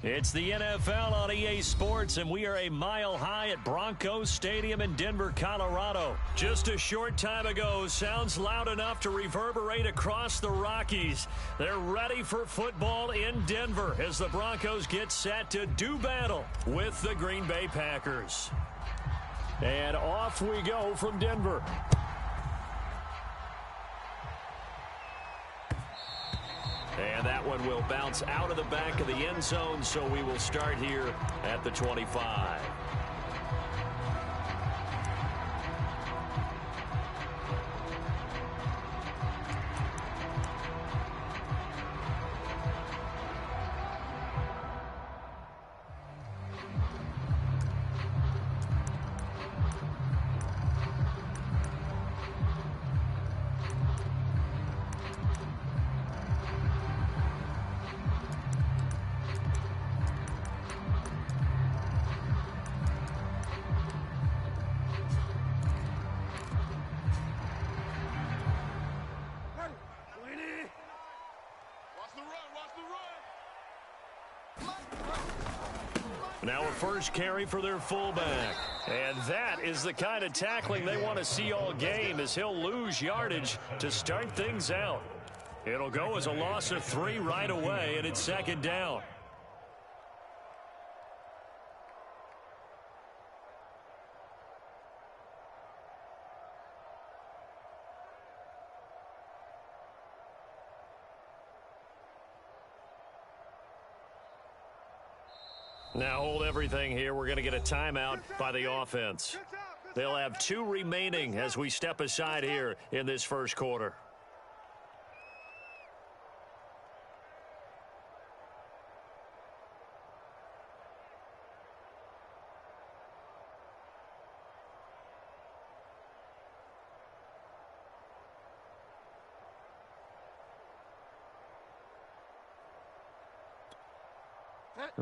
It's the NFL on EA Sports, and we are a mile high at Broncos Stadium in Denver, Colorado. Just a short time ago, sounds loud enough to reverberate across the Rockies. They're ready for football in Denver as the Broncos get set to do battle with the Green Bay Packers. And off we go from Denver. And that one will bounce out of the back of the end zone, so we will start here at the 25. Now a first carry for their fullback. And that is the kind of tackling they want to see all game, as he'll lose yardage to start things out. It'll go as a loss of 3 right away, and it's second down. Now hold everything here. We're going to get a timeout by the offense. They'll have 2 remaining as we step aside here in this first quarter.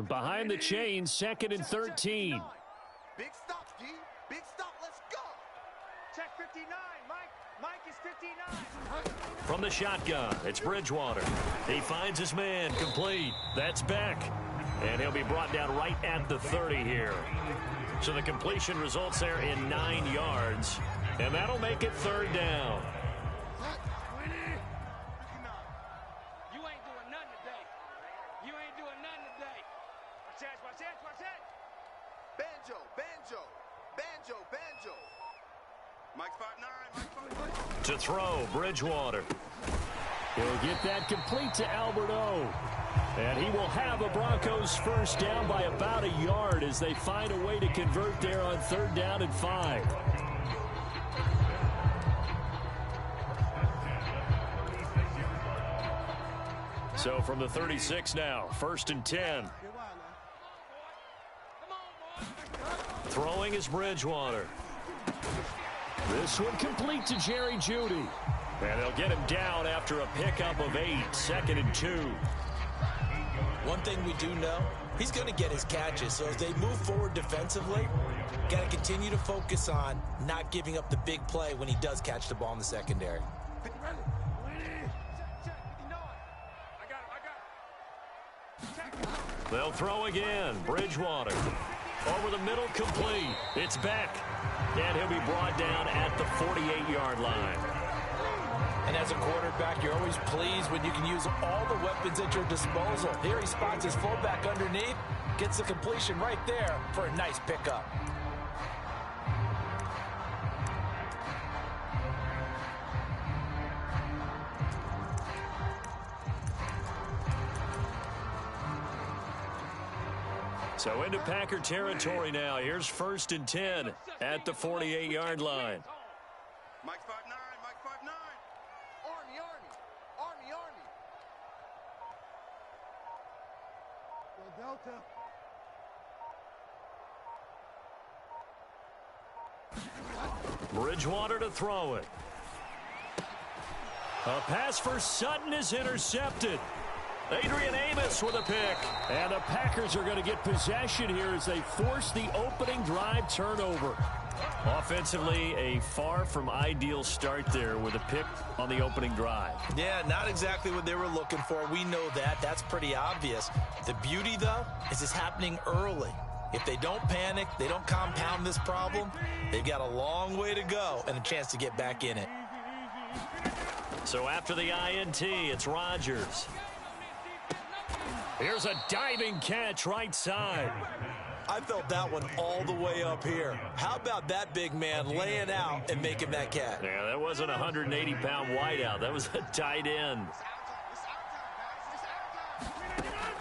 Behind the chains, 2nd and 13. Big stop, G. Big stop. Let's go. Check 59. Mike is 59. From the shotgun, it's Bridgewater. He finds his man, complete. That's Beck. And he'll be brought down right at the 30 here. So the completion results there in 9 yards. And that'll make it 3rd down. Banjo. Mike 5'9", To throw, Bridgewater. He'll get that complete to Albert O. And he will have a Broncos first down by about a yard as they find a way to convert there on 3rd down and 5. So from the 36 now, 1st and 10. Throwing is Bridgewater. This one complete to Jerry Jeudy. And they'll get him down after a pickup of 8, 2nd and 2. One thing we do know, he's going to get his catches. So as they move forward defensively, got to continue to focus on not giving up the big play when he does catch the ball in the secondary. They'll throw again. Bridgewater. Over the middle, complete. It's Beck. And he'll be brought down at the 48-yard line. And as a quarterback, you're always pleased when you can use all the weapons at your disposal. Here he spots his fullback underneath, gets the completion right there for a nice pickup. So into Packer territory now. Here's 1st and 10 at the 48-yard line. Mike 5'9", Mike 5'9". Army. Go Delta. Bridgewater to throw it. A pass for Sutton is intercepted. Adrian Amos with a pick. And the Packers are going to get possession here as they force the opening drive turnover. Offensively, a far from ideal start there with a pick on the opening drive. Yeah, not exactly what they were looking for. We know that. That's pretty obvious. The beauty, though, is it's happening early. If they don't panic, they don't compound this problem, they've got a long way to go and a chance to get back in it. So after the INT, it's Rodgers. Here's a diving catch right side. I felt that one all the way up here. How about that big man laying out and making that catch? Yeah, that wasn't a 180-pound wideout. That was a tight end.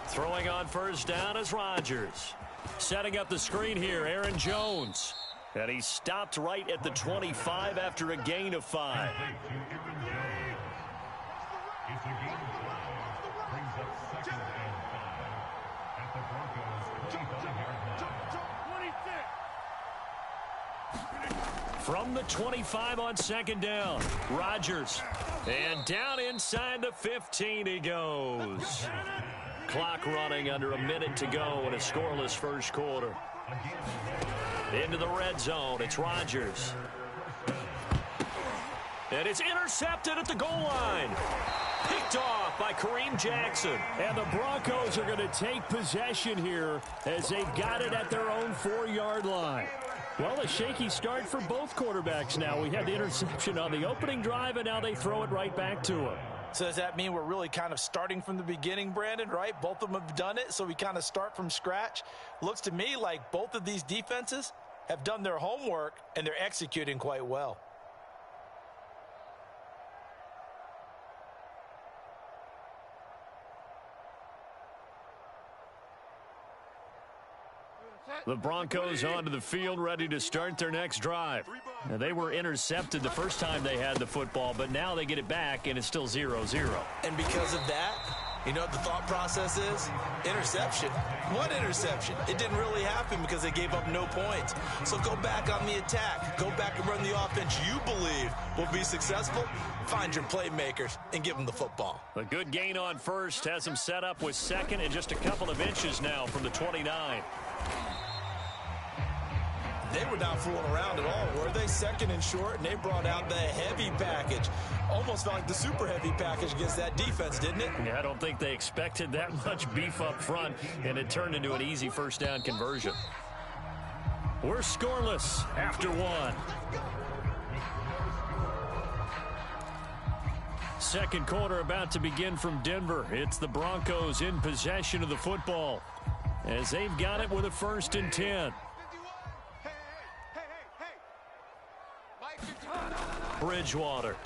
Throwing on first down is Rodgers. Setting up the screen here, Aaron Jones. And he stopped right at the 25 after a gain of 5. From the 25 on second down, Rodgers. And down inside the 15 he goes. Clock running under a minute to go in a scoreless first quarter. Into the red zone, it's Rodgers. And it's intercepted at the goal line. Picked off by Kareem Jackson. And the Broncos are going to take possession here as they've got it at their own 4-yard line. Well, a shaky start for both quarterbacks now. We had the interception on the opening drive, and now they throw it right back to him. So does that mean we're really kind of starting from the beginning, Brandon, right? Both of them have done it, so we kind of start from scratch. Looks to me like both of these defenses have done their homework, and they're executing quite well. The Broncos onto the field, ready to start their next drive. Now, they were intercepted the first time they had the football, but now they get it back, and it's still 0-0. And because of that, you know what the thought process is? Interception. What interception? It didn't really happen because they gave up no points. So go back on the attack. Go back and run the offense you believe will be successful. Find your playmakers and give them the football. A good gain on first has them set up with second and just a couple of inches now from the 29. They were not fooling around at all, were they? Second and short, and they brought out the heavy package. Almost felt like the super heavy package against that defense, didn't it? Yeah, I don't think they expected that much beef up front, and it turned into an easy first down conversion. We're scoreless after one. Second quarter about to begin from Denver. It's the Broncos in possession of the football as they've got it with a 1st and 10. Bridgewater.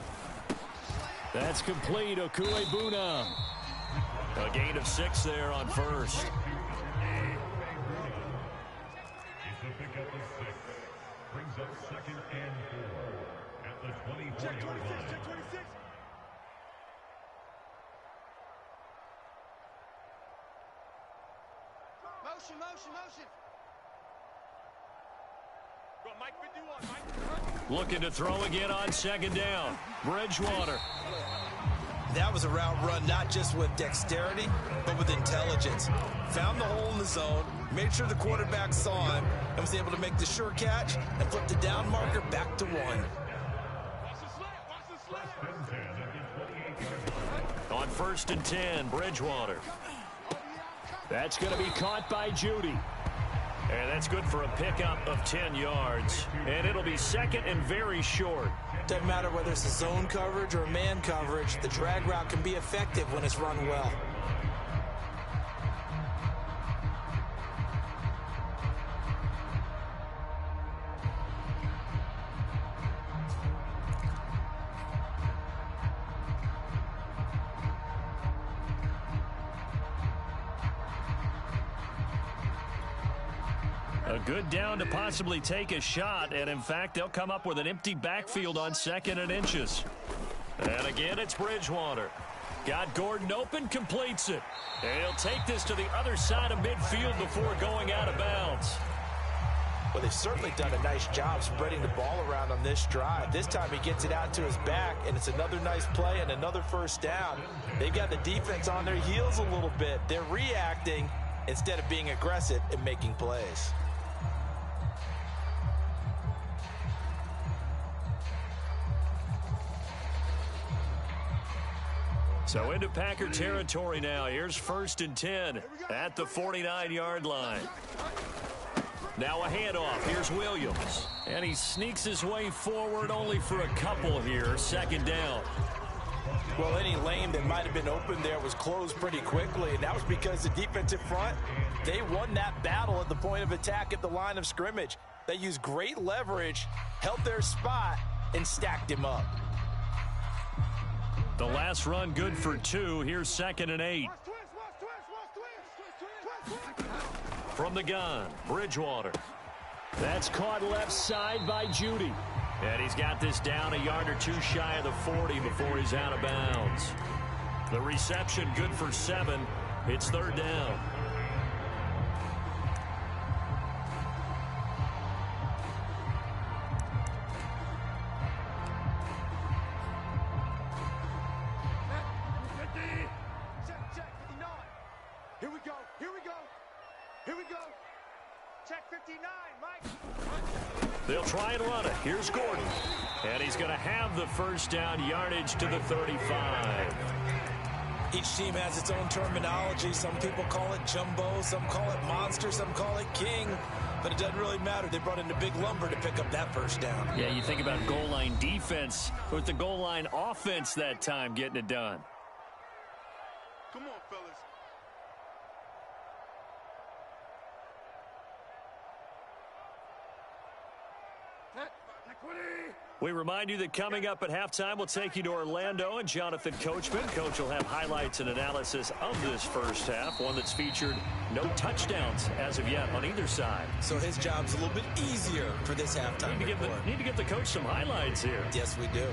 That's complete. Okuegbunam. A gain of 6 there on first. It's a pickup of 6. Brings up 2nd and 4 at the 24-yard line. Check 26. Motion. Go, Mike 51, Mike. Looking to throw again on second down. Bridgewater. That was a route run not just with dexterity, but with intelligence. Found the hole in the zone, made sure the quarterback saw him, and was able to make the sure catch and flip the down marker back to 1. Watch the slant. On 1st and 10, Bridgewater. That's going to be caught by Judy. And that's good for a pickup of 10 yards. And it'll be 2nd and very short. Doesn't matter whether it's a zone coverage or a man coverage, the drag route can be effective when it's run well. A good down to possibly take a shot, and in fact, they'll come up with an empty backfield on 2nd and inches. And again, it's Bridgewater. Got Gordon open, completes it. And he'll take this to the other side of midfield before going out of bounds. Well, they've certainly done a nice job spreading the ball around on this drive. This time he gets it out to his back, and it's another nice play and another 1st down. They've got the defense on their heels a little bit. They're reacting instead of being aggressive and making plays. So into Packer territory now. Here's 1st and 10 at the 49-yard line. Now a handoff. Here's Williams. And he sneaks his way forward only for a couple here. 2nd down. Well, any lane that might have been open there was closed pretty quickly, and that was because the defensive front, they won that battle at the point of attack at the line of scrimmage. They used great leverage, held their spot, and stacked him up. The last run good for 2. Here's 2nd and 8. From the gun, Bridgewater. That's caught left side by Judy. And he's got this down a yard or 2 shy of the 40 before he's out of bounds. The reception good for 7. It's 3rd down. Check 59. Here we go. Here we go. Check 59, Mike. They'll try and run it. Here's Gordon. And he's going to have the 1st down, yardage to the 35. Each team has its own terminology. Some people call it jumbo, some call it monster, some call it king. But it doesn't really matter. They brought in a big lumber to pick up that 1st down. Yeah, you think about goal line defense with the goal line offense that time getting it done. Come on, fellas. We remind you that coming up at halftime, we'll take you to Orlando and Jonathan Coachman. Coach will have highlights and analysis of this 1st half, one that's featured no touchdowns as of yet on either side. So his job's a little bit easier for this halftime report. Need to give the coach some highlights here. Yes, we do.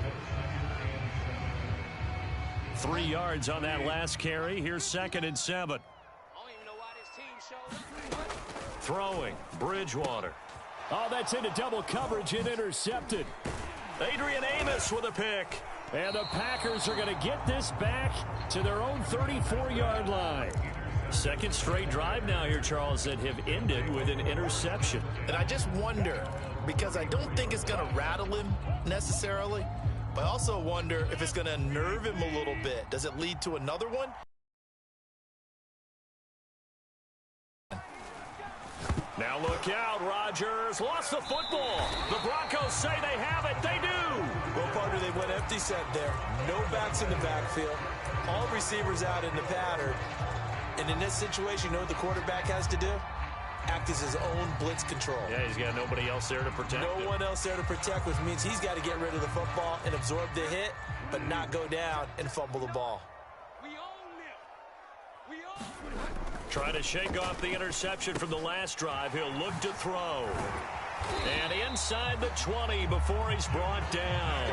3 yards on that last carry. Here's 2nd and 7. Throwing, Bridgewater. Oh, that's into double coverage and intercepted. Adrian Amos with a pick. And the Packers are going to get this back to their own 34-yard line. 2nd straight drive now here, Charles, that have ended with an interception. And I just wonder, because I don't think it's going to rattle him necessarily, but I also wonder if it's going to unnerve him a little bit. Does it lead to another one? Now look out, Rodgers lost the football. The Broncos say they have it. They do. Well, partner, they went empty set there. No backs in the backfield. All receivers out in the pattern. And in this situation, you know what the quarterback has to do? Act as his own blitz control. Yeah, he's got nobody else there to protect him. No one else there to protect, which means he's got to get rid of the football and absorb the hit, but not go down and fumble the ball. Trying to shake off the interception from the last drive. He'll look to throw. And inside the 20 before he's brought down.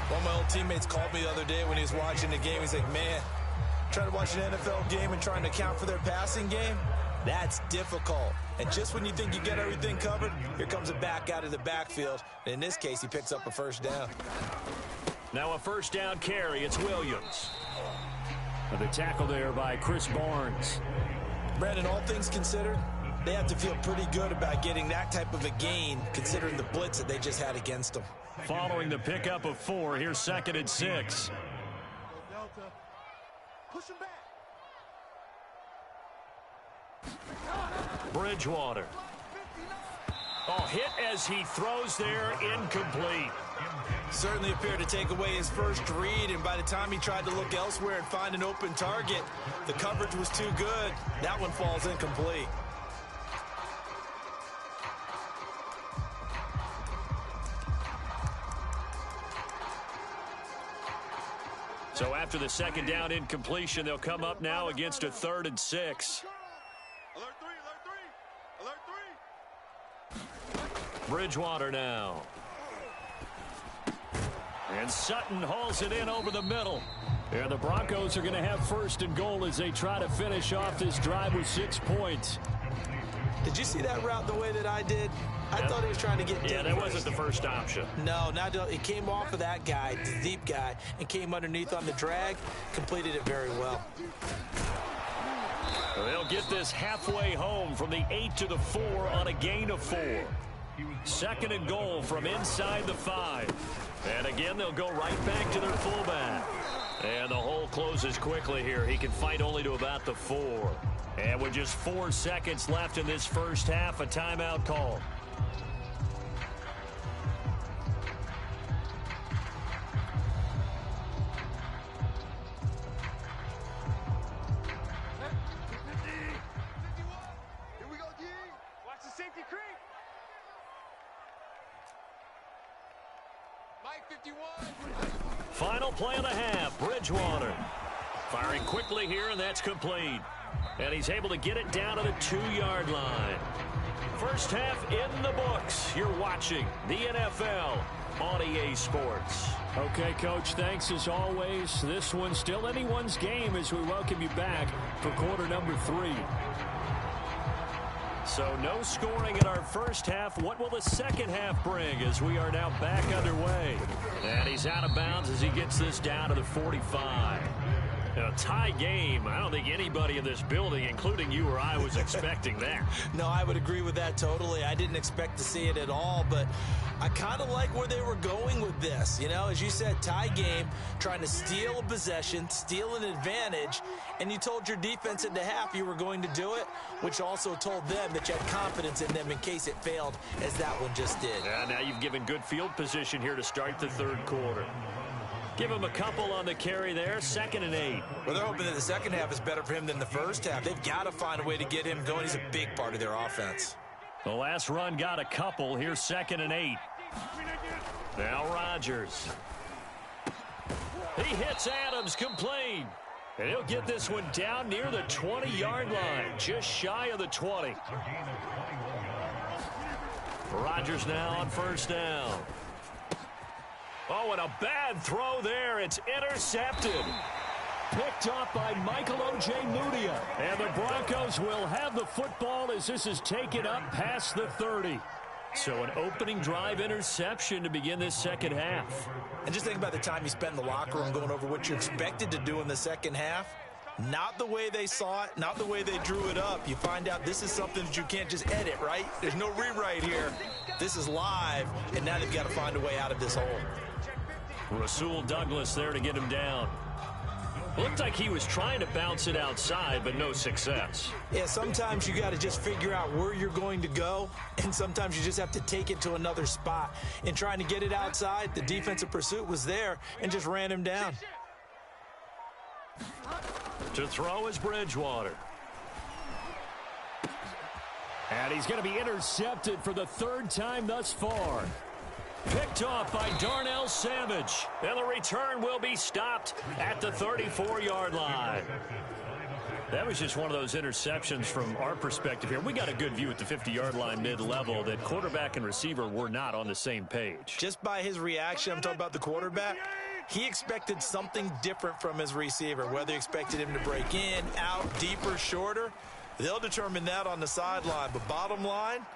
One of my old teammates called me the other day when he was watching the game. He's like, man, trying to watch an NFL game and trying to account for their passing game, that's difficult. And just when you think you get everything covered, here comes a back out of the backfield. And in this case, he picks up a 1st down. Now a 1st down carry. It's Williams. The tackle there by Chris Barnes. Brandon, all things considered, they have to feel pretty good about getting that type of a gain, considering the blitz that they just had against them. Following the pickup of 4, here's 2nd and 6. Push him back. Bridgewater. Oh, hit as he throws there, incomplete. Certainly appeared to take away his first read, and by the time he tried to look elsewhere and find an open target, the coverage was too good. That one falls incomplete. So after the 2nd down incompletion, they'll come up now against a 3rd and 6. Alert 3, alert 3, alert 3. Bridgewater now. And Sutton hauls it in over the middle. And the Broncos are going to have 1st and goal as they try to finish off this drive with 6 points. Did you see that route the way that I did? I thought he was trying to get Yeah, that wasn't the first option. No, it came off of that guy, the deep guy, and came underneath on the drag, completed it very well. They'll get this halfway home from the 8 to the 4 on a gain of 4. 2nd and goal from inside the 5. And again, they'll go right back to their fullback. And the hole closes quickly here. He can fight only to about the 4. And with just 4 seconds left in this first half, a timeout call. Here we go, D. Watch the safety creep. Mike 51. Final play of the half, Bridgewater. Firing quickly here, and that's complete. And he's able to get it down to the 2-yard line. First half in the books. You're watching the NFL on EA Sports. Okay, Coach, thanks as always. This one's still anyone's game as we welcome you back for quarter number 3. So no scoring in our first half. What will the second half bring as we are now back underway? And he's out of bounds as he gets this down to the 45. A tie game. I don't think anybody in this building, including you or I, was expecting that. No, I would agree with that totally. I didn't expect to see it at all, but I kind of like where they were going with this. You know, as you said, tie game, trying to steal a possession, steal an advantage, and you told your defense at the half you were going to do it, which also told them that you had confidence in them in case it failed, as that one just did. And now you've given good field position here to start the third quarter. Give him a couple on the carry there, 2nd and 8. Well, they're hoping that the second half is better for him than the first half. They've got to find a way to get him going. He's a big part of their offense. The last run got a couple. Here's 2nd and 8. Now Rodgers. He hits Adams complete. And he'll get this one down near the 20-yard line, just shy of the 20. Rodgers now on first down. Oh, and a bad throw there. It's intercepted. Picked off by Michael Ojemudia. And the Broncos will have the football as this is taken up past the 30. So an opening drive interception to begin this second half. And just think about the time you spent in the locker room going over what you expected to do in the second half. Not the way they saw it, not the way they drew it up. You find out this is something that you can't just edit, right? There's no rewrite here. This is live, and now they've got to find a way out of this hole. Rasul Douglas there to get him down. Looked like he was trying to bounce it outside, but no success. Yeah, sometimes you got to just figure out where you're going to go, and sometimes you just have to take it to another spot. In trying to get it outside, the defensive pursuit was there and just ran him down. To throw is Bridgewater. And he's going to be intercepted for the 3rd time thus far. Picked off by Darnell Savage. And the return will be stopped at the 34-yard line. That was just one of those interceptions from our perspective here. We got a good view at the 50-yard line mid-level that quarterback and receiver were not on the same page. Just by his reaction, I'm talking about the quarterback, he expected something different from his receiver, whether he expected him to break in, out, deeper, shorter. They'll determine that on the sideline. But bottom line,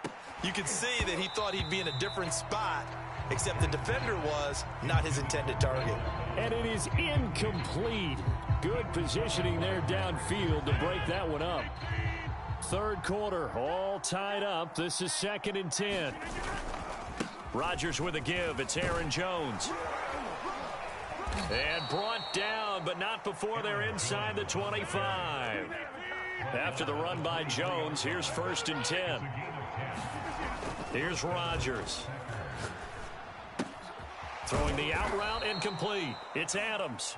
you could see that he thought he'd be in a different spot, except the defender was not his intended target. And it is incomplete. Good positioning there downfield to break that one up. Third quarter, all tied up. This is 2nd and 10. Rodgers with a give. It's Aaron Jones. And brought down, but not before they're inside the 25. After the run by Jones, here's 1st and 10. Here's Rodgers. Throwing the out route, incomplete. It's Adams.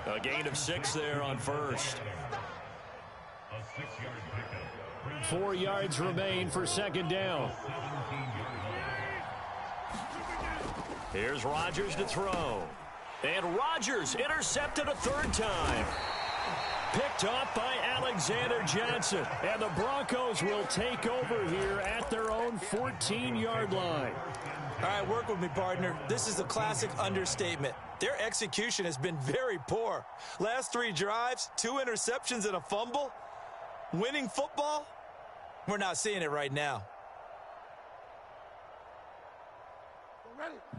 A gain of 6 there on first. 4 yards remain for 2nd down. Here's Rodgers to throw. And Rodgers intercepted a 3rd time. Picked off by Alexander Johnson. And the Broncos will take over here at their own 14-yard line. All right, work with me, partner. This is a classic understatement. Their execution has been very poor. Last 3 drives, 2 interceptions and a fumble. Winning football? We're not seeing it right now.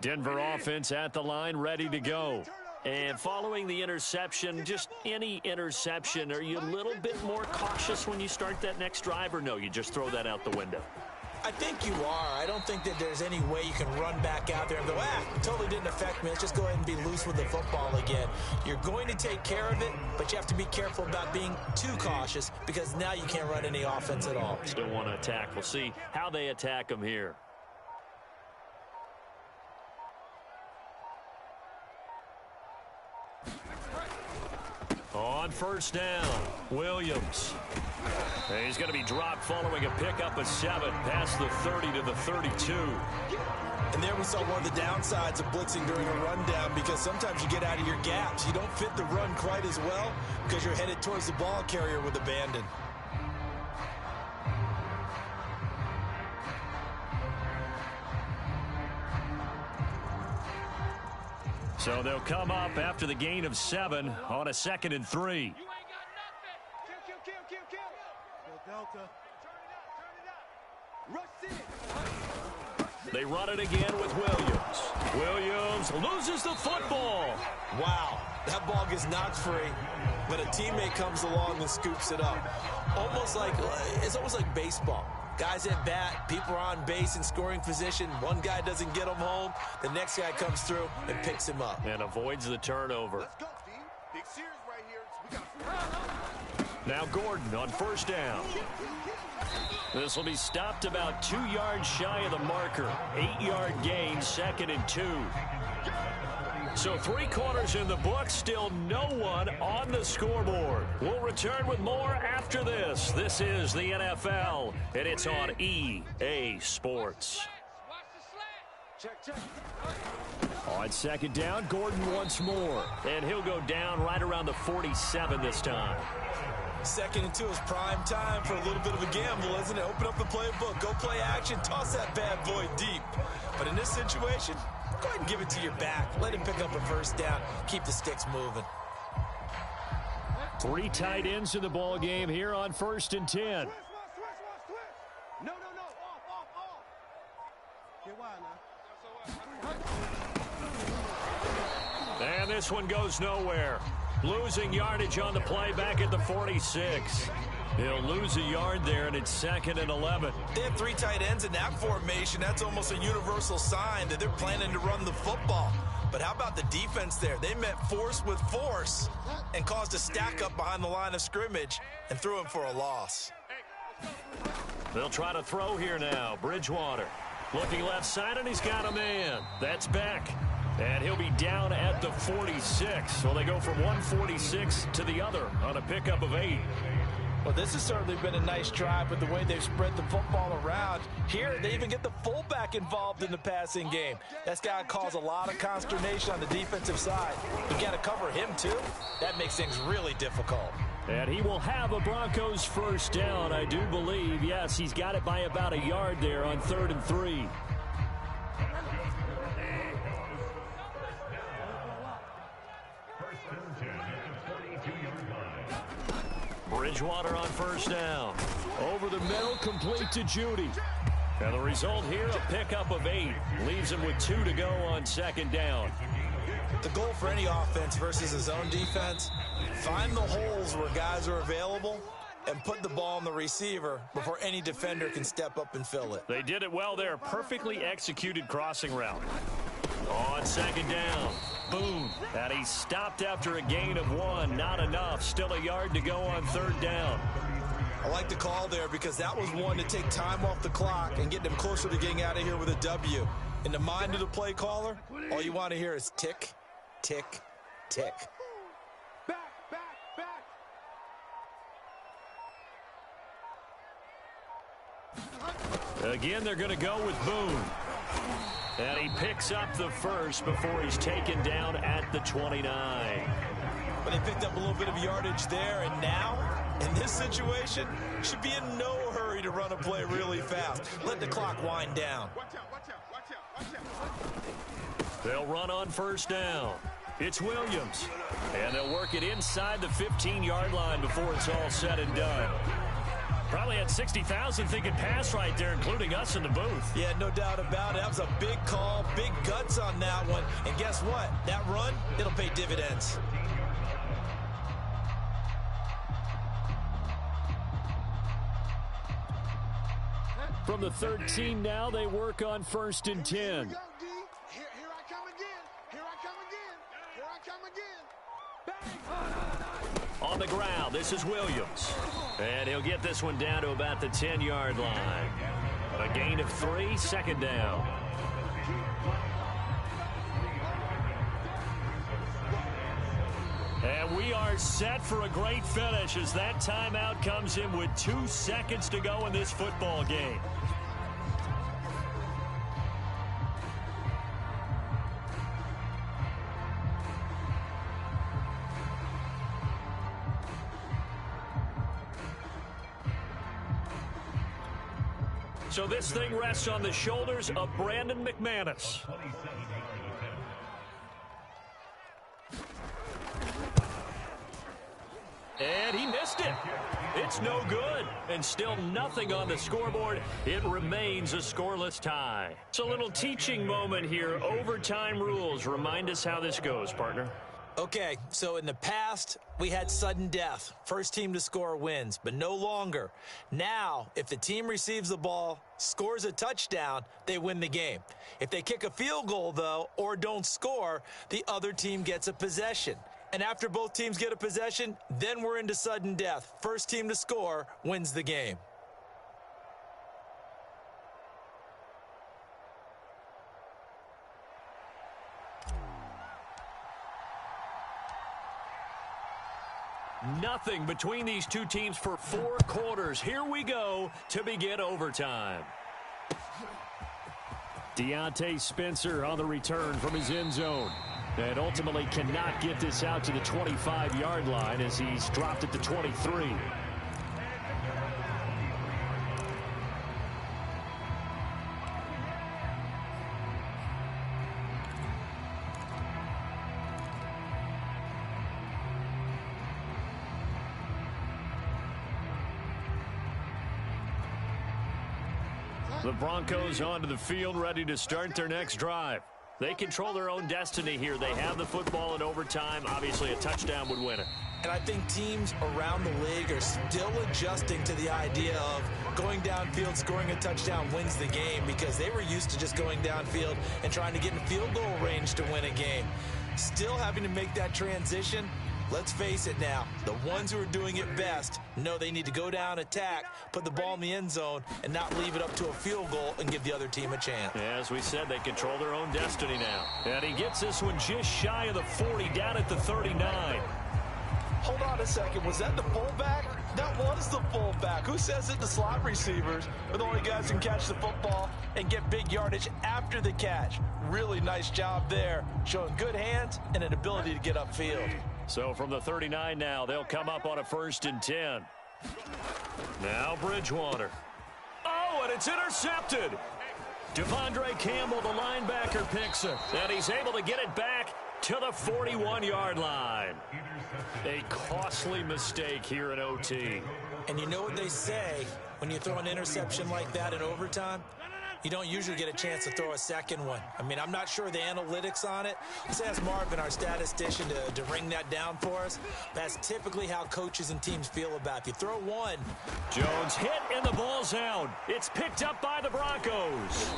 Denver offense at the line, ready to go. And following the interception, just any interception, are you a little bit more cautious when you start that next drive, or no, you just throw that out the window? I think you are. I don't think that there's any way you can run back out there and go, it totally didn't affect me. Let's just go ahead and be loose with the football again. You're going to take care of it, but you have to be careful about being too cautious because now you can't run any offense at all. Still want to attack. We'll see how they attack them here. On first down, Williams. He's going to be dropped following a pickup of 7 past the 30 to the 32. And there we saw one of the downsides of blitzing during a rundown because sometimes you get out of your gaps. You don't fit the run quite as well because you're headed towards the ball carrier with abandon. So they'll come up after the gain of 7 on a 2nd and 3. You ain't got nothing. Kill. Go Delta. Turn it up. Rush it. They run it again with Williams. Williams loses the football. Wow, that ball gets knocked free, but a teammate comes along and scoops it up. It's almost like baseball. Guys at bat, people are on base in scoring position. One guy doesn't get him home. The next guy comes through and picks him up. And avoids the turnover. Let's go, Steve. Big series right here. We got Now Gordon on first down. This will be stopped about 2 yards shy of the marker. 8-yard gain, 2nd and 2. So 3 quarters in the book, still no one on the scoreboard. We'll return with more after this. This is the NFL, and it's on EA Sports. check. On 2nd down, Gordon once more. And he'll go down right around the 47 this time. 2nd and 2 is prime time for a little bit of a gamble, isn't it? Open up the playbook, go play action, toss that bad boy deep. But in this situation, go ahead and give it to your back. Let him pick up a first down. Keep the sticks moving. 3 tight ends in the ball game here on 1st and 10. Switch. No. Off. Get wide now. And this one goes nowhere. Losing yardage on the play back at the 46. He'll lose a yard there, and it's 2nd and 11. They have 3 tight ends in that formation. That's almost a universal sign that they're planning to run the football. But how about the defense there? They met force with force and caused a stack up behind the line of scrimmage and threw him for a loss. They'll try to throw here now. Bridgewater looking left side, and he's got a man. That's Beck. And he'll be down at the 46. So they go from 146 to the other on a pickup of 8. Well, this has certainly been a nice drive with the way they've spread the football around. Here, they even get the fullback involved in the passing game. That's got to cause a lot of consternation on the defensive side. You got to cover him, too. That makes things really difficult. And he will have a Broncos first down, I do believe. Yes, he's got it by about a yard there on 3rd and 3. Bridgewater on first down. Over the middle, complete to Judy. And the result here, a pickup of 8. Leaves him with 2 to go on 2nd down. The goal for any offense versus his own defense, find the holes where guys are available and put the ball on the receiver before any defender can step up and fill it. They did it well there. Perfectly executed crossing route. On 2nd down, Boone. And he stopped after a gain of 1. Not enough. Still a yard to go on 3rd down. I like the call there because that was one to take time off the clock and get them closer to getting out of here with a W. In the mind of the play caller, all you want to hear is tick, tick, tick. Back. Again, they're going to go with Boone. And he picks up the first before he's taken down at the 29. But they picked up a little bit of yardage there, and now, in this situation, should be in no hurry to run a play really fast. Let the clock wind down. Watch out. They'll run on first down. It's Williams. And they'll work it inside the 15-yard line before it's all said and done. Probably had 60,000 thinking pass right there, including us in the booth. Yeah, no doubt about it. That was a big call, big guts on that one. And guess what? That run, it'll pay dividends. From the 13 now, they work on 1st and 10. Here we go, D. Here I come again. Here I come again. Here I come again. On the ground, this is Williams. And he'll get this one down to about the 10-yard line. A gain of 3, 2nd down. And we are set for a great finish as that timeout comes in with 2 seconds to go in this football game. So this thing rests on the shoulders of Brandon McManus. And he missed it. It's no good. And still nothing on the scoreboard. It remains a scoreless tie. It's a little teaching moment here. Overtime rules. Remind us how this goes, partner. Okay, so in the past, we had sudden death. First team to score wins, but no longer. Now, if the team receives the ball, scores a touchdown, they win the game. If they kick a field goal, though, or don't score, the other team gets a possession. And after both teams get a possession, then we're into sudden death. First team to score wins the game. Nothing between these two teams for 4 quarters. Here we go to begin overtime. Deontay Spencer on the return from his end zone. And ultimately cannot get this out to the 25-yard line as he's dropped it to 23. The Broncos onto the field, ready to start their next drive. They control their own destiny here. They have the football in overtime. Obviously, a touchdown would win it. And I think teams around the league are still adjusting to the idea of going downfield, scoring a touchdown wins the game, because they were used to just going downfield and trying to get in field goal range to win a game. Still having to make that transition. Let's face it now, the ones who are doing it best know they need to go down, attack, put the ball in the end zone, and not leave it up to a field goal and give the other team a chance. As we said, they control their own destiny now. And he gets this one just shy of the 40, down at the 39. Hold on a second. Was that the fullback? That was the fullback. Who says it? The slot receivers are the only guys who can catch the football and get big yardage after the catch. Really nice job there, showing good hands and an ability to get upfield. So from the 39 now, they'll come up on a 1st and 10. Now Bridgewater. Oh, and it's intercepted. Devondre Campbell, the linebacker, picks it. And he's able to get it back to the 41-yard line. A costly mistake here in OT. And you know what they say when you throw an interception like that in overtime? You don't usually get a chance to throw a second one. I mean, I'm not sure the analytics on it. Let's ask Marvin, our statistician, to ring that down for us. That's typically how coaches and teams feel about it. If you throw one. Jones hit and the ball's out. It's picked up by the Broncos.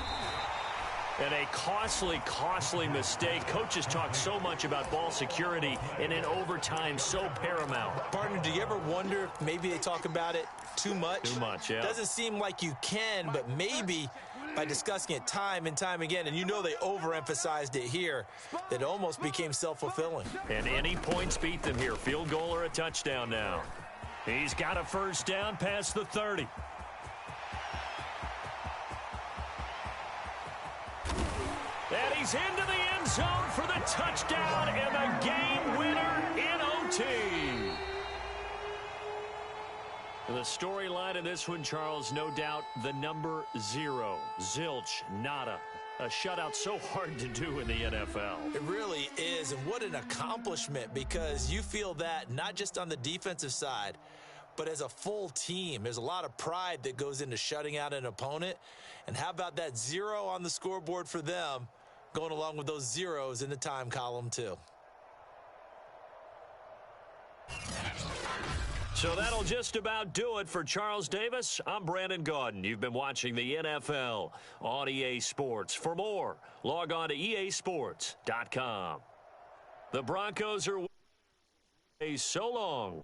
And a costly mistake. Coaches talk so much about ball security, and in overtime, so paramount. Partner, do you ever wonder if maybe they talk about it too much? Too much, yeah. Doesn't seem like you can, but maybe by discussing it time and time again, and you know they overemphasized it here, that almost became self-fulfilling. And any points beat them here. Field goal or a touchdown now. He's got a 1st down past the 30. And he's into the end zone for the touchdown and the game winner in OT. The storyline in this one, Charles, no doubt the number 0. Zilch, nada. A shutout so hard to do in the NFL. It really is, and what an accomplishment, because you feel that not just on the defensive side, but as a full team. There's a lot of pride that goes into shutting out an opponent. And how about that 0 on the scoreboard for them, going along with those zeros in the time column too. So that'll just about do it for Charles Davis. I'm Brandon Gaudin. You've been watching the NFL on EA Sports. For more, log on to easports.com. The Broncos are so long.